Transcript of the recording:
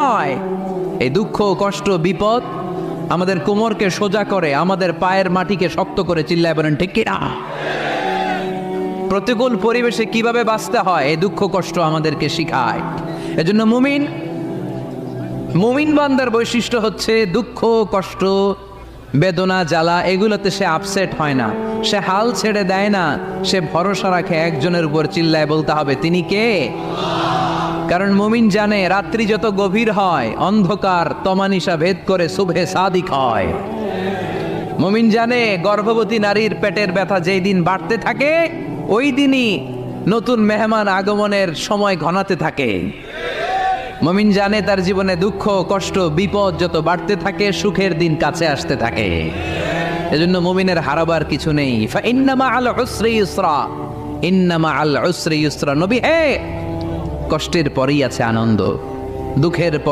নয়। এই দুঃখ, কষ্ট, বিপদ আমাদের কোমরকে সোজা করে, আমাদের পায়ের মাটিকে শক্ত করে। চিল্লায় বলেন ঠিক কিনা? প্রতিকূল পরিবেশে কিভাবে বাঁচতে হয় এই দুঃখ কষ্ট আমাদেরকে শিখায়। এজন্য মুমিন বান্দার বৈশিষ্ট্য হচ্ছে দুঃখ কষ্ট বেদনা জ্বালা এগুলোতে সে আপসেট হয় না, সে হাল ছেড়ে দেয় না, সে ভরসা রাখে একজনের উপর। চিল্লায় বলতে হবে তিনি কে? কারণ মুমিন জানে রাত্রি যত গভীর হয় অন্ধকার তমানিসা ভেদ করে সুবহে সাদিক হয়। মুমিন জানে গর্ভবতী নারীর পেটের ব্যথা যেই দিন বাড়তে থাকে ওই দিনই নতুন মেহমান আগমনের সময় ঘনাতে থাকে। মুমিন জানে তার জীবনে দুঃখ কষ্ট বিপদ যত বাড়তে থাকে সুখের দিন কাছে আসতে থাকে। এজন্য মুমিনের হারাবার কিছু নেই। ইন্না মাআল উসরি ইউসরা, ইন্না মাআল উসরি ইউসরা। নবী হে, কষ্টের পরেই আছে আনন্দ, দুঃখের পর